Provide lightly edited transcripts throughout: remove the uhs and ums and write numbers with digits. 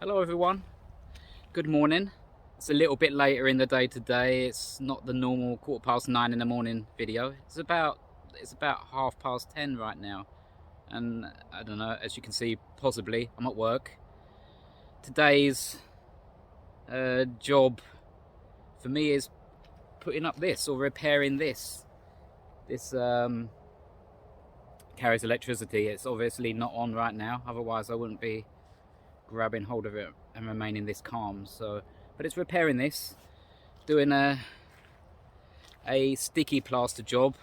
Hello everyone, good morning. It's a little bit later in the day today. It's not the normal 9:15 in the morning video. It's about 10:30 right now, and I don't know, as you can see, possibly I'm at work. Today's job for me is putting up this or repairing this. This carries electricity. It's obviously not on right now, otherwise I wouldn't be grabbing hold of it and remaining this calm. But it's repairing this, doing a sticky plaster job.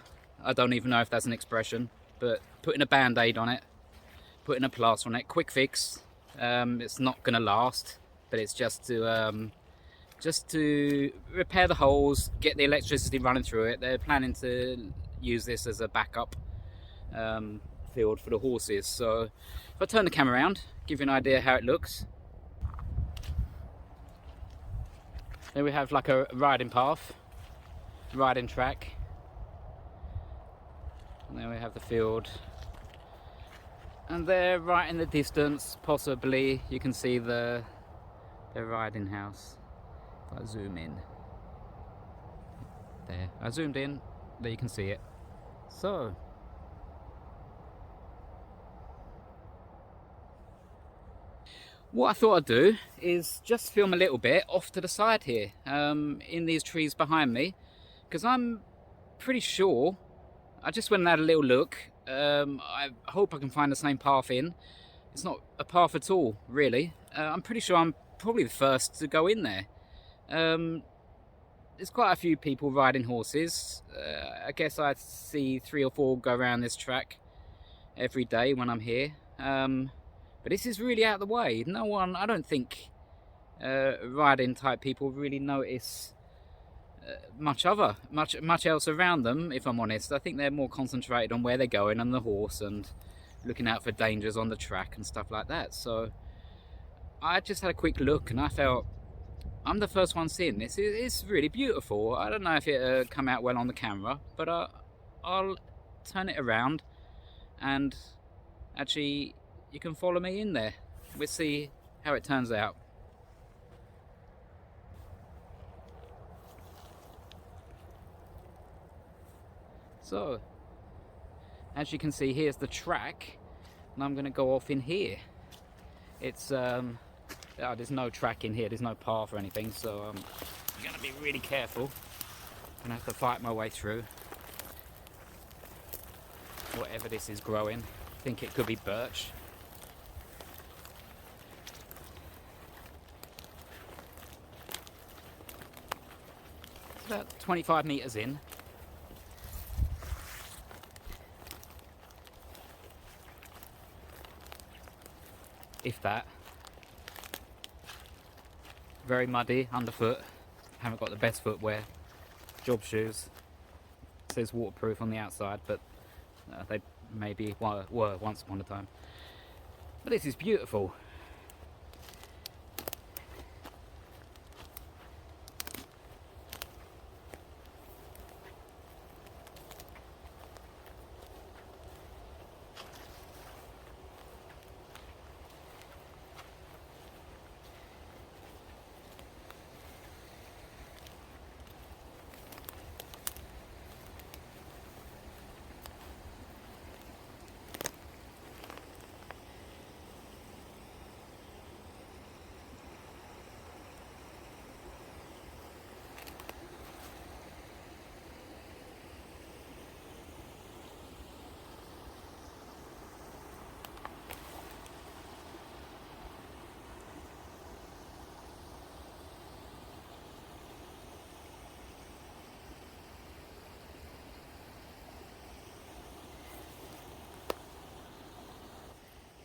I don't even know if that's an expression, but putting a band-aid on it, putting a plaster on it, quick fix. It's not gonna last, but it's just to repair the holes, get the electricity running through it. They're planning to use this as a backup field for the horses. So if I turn the camera around, give you an idea how it looks. Then we have like a riding path, riding track, and then we have the field, and there right in the distance possibly you can see the riding house. If I zoom in there, I zoomed in, there you can see it. So what I thought I'd do is just film a little bit off to the side here, in these trees behind me, because I'm pretty sure, I just went and had a little look. I hope I can find the same path in. It's not a path at all, really. I'm pretty sure I'm probably the first to go in there. There's quite a few people riding horses. I guess I see 3 or 4 go around this track every day when I'm here. But this is really out of the way. No one, I don't think riding type people really notice much else around them, if I'm honest. I think they're more concentrated on where they're going on the horse and looking out for dangers on the track and stuff like that. So I just had a quick look and I felt I'm the first one seeing this. It's really beautiful. I don't know if it'll come out well on the camera, but I'll turn it around and actually you can follow me in there. We'll see how it turns out. So, as you can see, here's the track, and I'm going to go off in here. It's there's no track in here, there's no path or anything, so I'm going to be really careful. I'm going to have to fight my way through whatever this is growing. I think it could be birch. It's about 25 meters in. If that. Very muddy underfoot. Haven't got the best footwear. Job shoes. It says waterproof on the outside, but they maybe were once upon a time. But this is beautiful.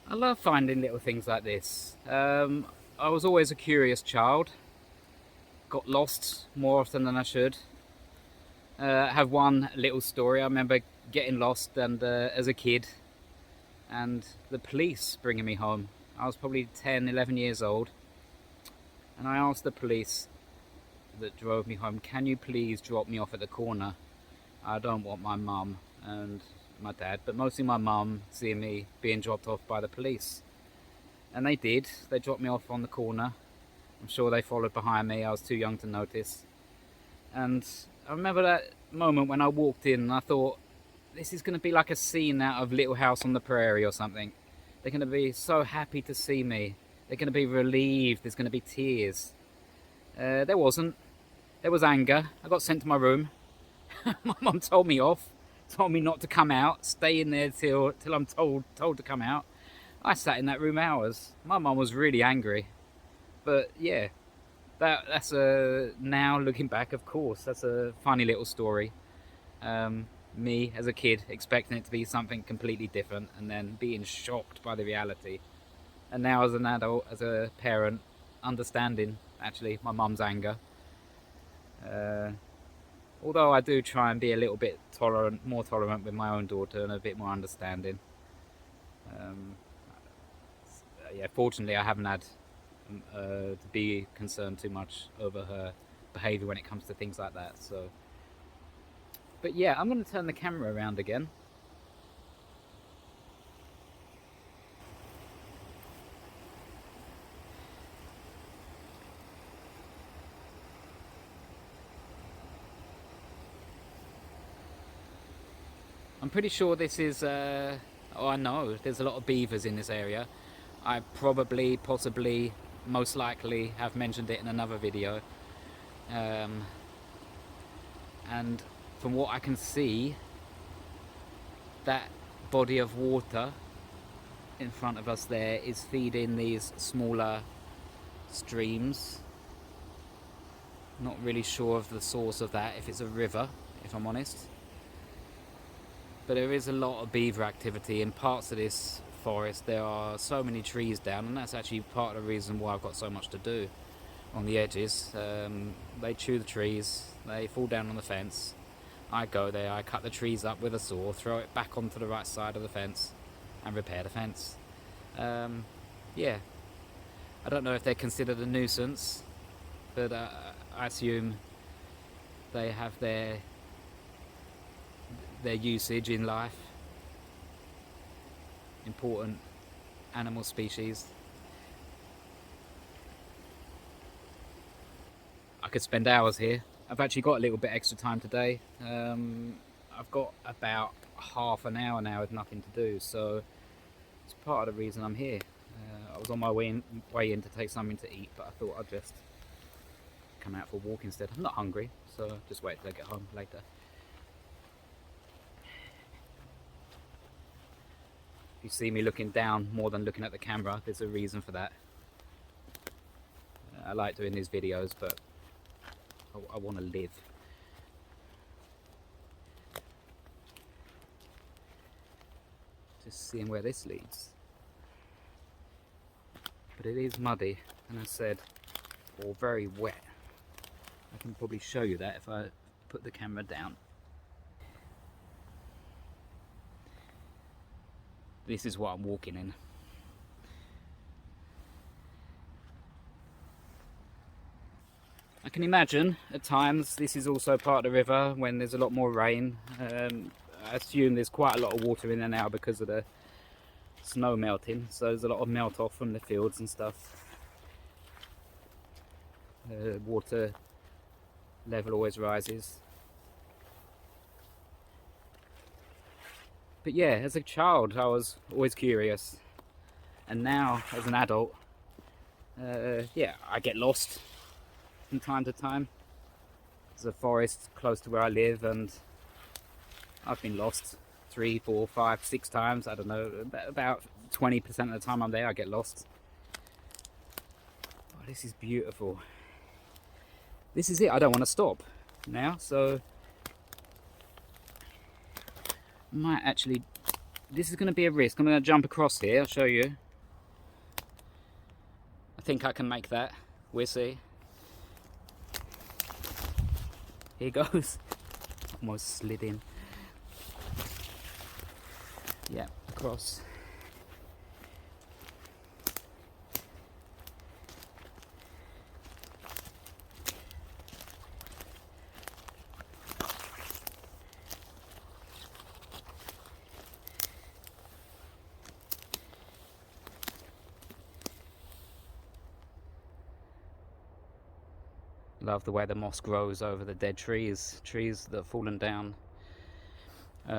I love finding little things like this. I was always a curious child. Got lost more often than I should. I have one little story. I remember getting lost and as a kid, and the police bringing me home. I was probably 10, 11 years old, and I asked the police that drove me home, can you please drop me off at the corner? I don't want my mum and my dad, but mostly my mum, seeing me being dropped off by the police. And they did. They dropped me off on the corner. I'm sure they followed behind me. I was too young to notice. And I remember that moment when I walked in and I thought, this is going to be like a scene out of Little House on the Prairie or something. They're going to be so happy to see me. They're going to be relieved. There's going to be tears. There wasn't. There was anger. I got sent to my room. My mum told me off. Told me not to come out. Stay in there till I'm told to come out. I sat in that room hours. My mum was really angry. But yeah, that's now looking back, of course, that's a funny little story. Me as a kid expecting it to be something completely different and then being shocked by the reality. And now as an adult, as a parent, understanding actually my mum's anger. Although I do try and be a little bit more tolerant with my own daughter and a bit more understanding. Yeah, fortunately I haven't had to be concerned too much over her behaviour when it comes to things like that. So, but yeah, I'm going to turn the camera around again. I'm pretty sure this is, oh I know, there's a lot of beavers in this area. I probably, possibly, most likely have mentioned it in another video. And from what I can see, that body of water in front of us there is feeding these smaller streams. Not really sure of the source of that, if it's a river, if I'm honest. But there is a lot of beaver activity in parts of this forest. There are so many trees down, and that's actually part of the reason why I've got so much to do on the edges. They chew the trees, they fall down on the fence. I go there, I cut the trees up with a saw, throw it back onto the right side of the fence and repair the fence. Yeah, I don't know if they're considered a nuisance, but I assume they have their usage in life. Important animal species. I could spend hours here. I've actually got a little bit extra time today. I've got about half an hour now with nothing to do, so it's part of the reason I'm here. I was on my way in to take something to eat, but I thought I'd just come out for a walk instead. I'm not hungry, so just wait till I get home later. If you see me looking down more than looking at the camera, there's a reason for that. I like doing these videos, but I want to live. Just seeing where this leads. But it is muddy, and I said, or very wet. I can probably show you that if I put the camera down. This is what I'm walking in. I can imagine at times this is also part of the river when there's a lot more rain. I assume there's quite a lot of water in there now because of the snow melting, so there's a lot of melt off from the fields and stuff. Water level always rises. But yeah, as a child I was always curious, and now as an adult, yeah, I get lost from time to time. There's a forest close to where I live, and I've been lost 3, 4, 5, 6 times. I don't know, about 20% of the time I'm there I get lost. Oh, this is beautiful. This is it. I don't want to stop now, so I might actually, this is going to be a risk. I'm going to jump across here. I'll show you. I think I can make that. We'll see. Here goes. Almost slid in. Yeah, across. Love the way the moss grows over the dead trees that have fallen down.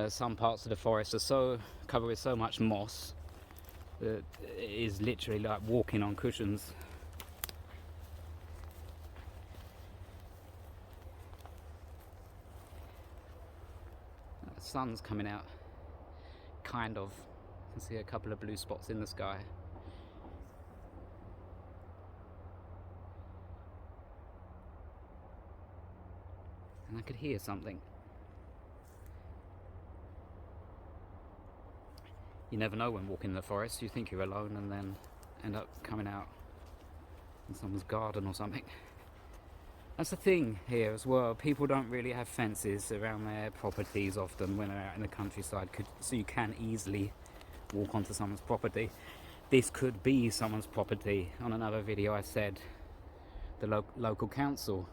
Some parts of the forest are covered with so much moss that it is literally like walking on cushions. The sun's coming out, kind of. You can see a couple of blue spots in the sky. And I could hear something. You never know when walking in the forest. You think you're alone and then end up coming out in someone's garden or something. That's the thing here as well. People don't really have fences around their properties often when they're out in the countryside, so you can easily walk onto someone's property. This could be someone's property. On another video I said the local council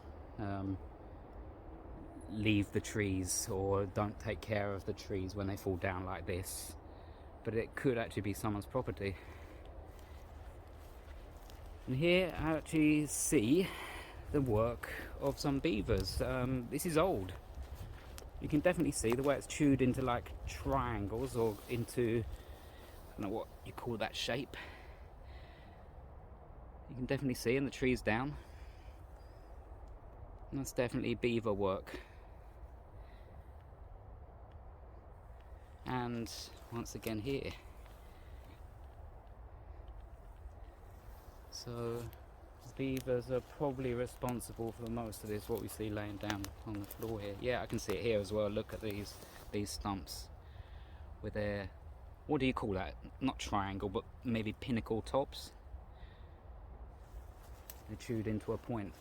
leave the trees or don't take care of the trees when they fall down like this, but it could actually be someone's property. And here I actually see the work of some beavers. This is old. You can definitely see the way it's chewed into like triangles or into, I don't know what you call that shape. You can definitely see, and the tree's down. And that's definitely beaver work. And once again here. So beavers are probably responsible for most of this, what we see laying down on the floor here. Yeah, I can see it here as well. Look at these stumps with their, what do you call that? Not triangle, but maybe pinnacle tops. They're chewed into a point.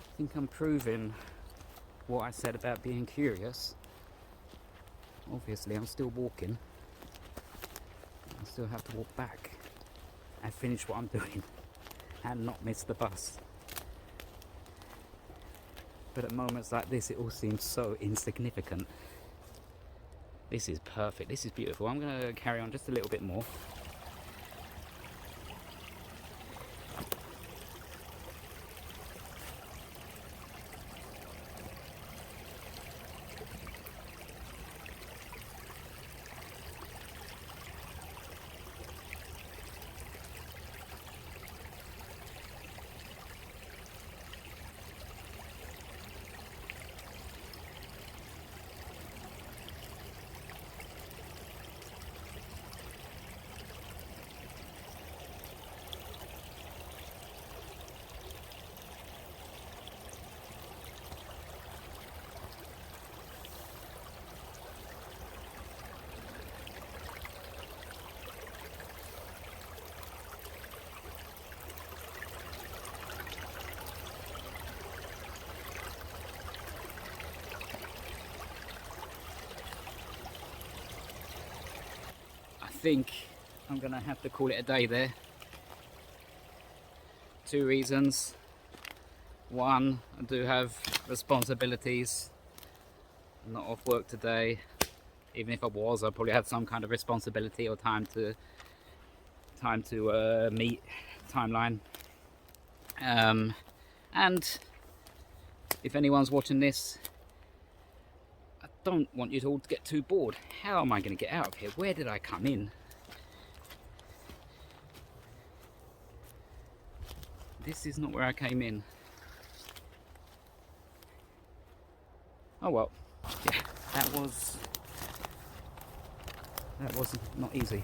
I think I'm proving what I said about being curious. Obviously I'm still walking. I still have to walk back and finish what I'm doing and not miss the bus. But at moments like this it all seems so insignificant. This is perfect, this is beautiful. I'm going to carry on just a little bit more. I think I'm gonna have to call it a day there. Two reasons. One, I do have responsibilities. I'm not off work today. Even if I was, I probably had some kind of responsibility or time to meet timeline. And if anyone's watching this, I don't want you all to get too bored. How am I going to get out of here? Where did I come in? This is not where I came in. Oh well, yeah, that was not easy.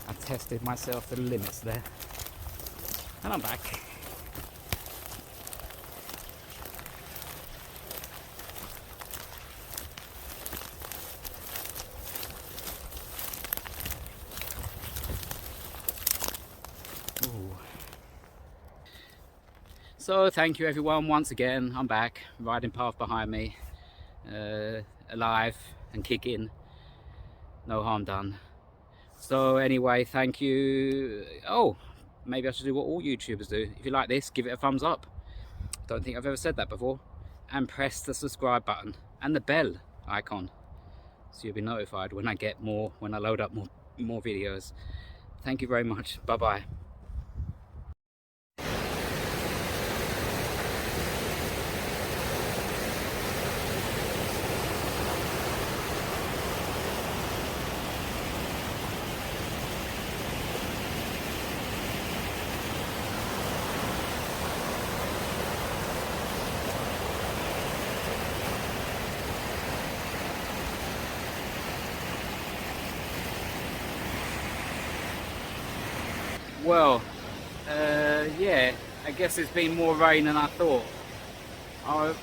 I tested myself to the limits there. And I'm back. So thank you everyone once again. I'm back, riding path behind me, alive and kicking, no harm done. So anyway, thank you. Oh, maybe I should do what all YouTubers do. If you like this, give it a thumbs up. Don't think I've ever said that before. And press the subscribe button and the bell icon, so you'll be notified when I load up more videos. Thank you very much. Bye bye. Well, yeah, I guess it's been more rain than I thought. I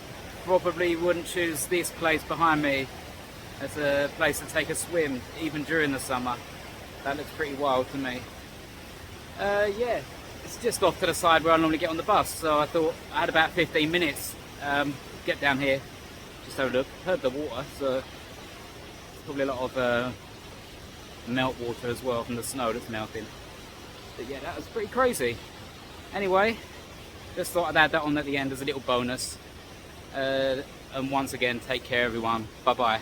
probably wouldn't choose this place behind me as a place to take a swim, even during the summer. That looks pretty wild to me. Yeah, it's just off to the side where I normally get on the bus, so I thought I had about 15 minutes. Get down here, just have a look. Heard the water, so there's probably a lot of melt water as well from the snow that's melting. But yeah, that was pretty crazy. Anyway, just thought I'd add that on at the end as a little bonus. And once again, take care everyone. Bye bye.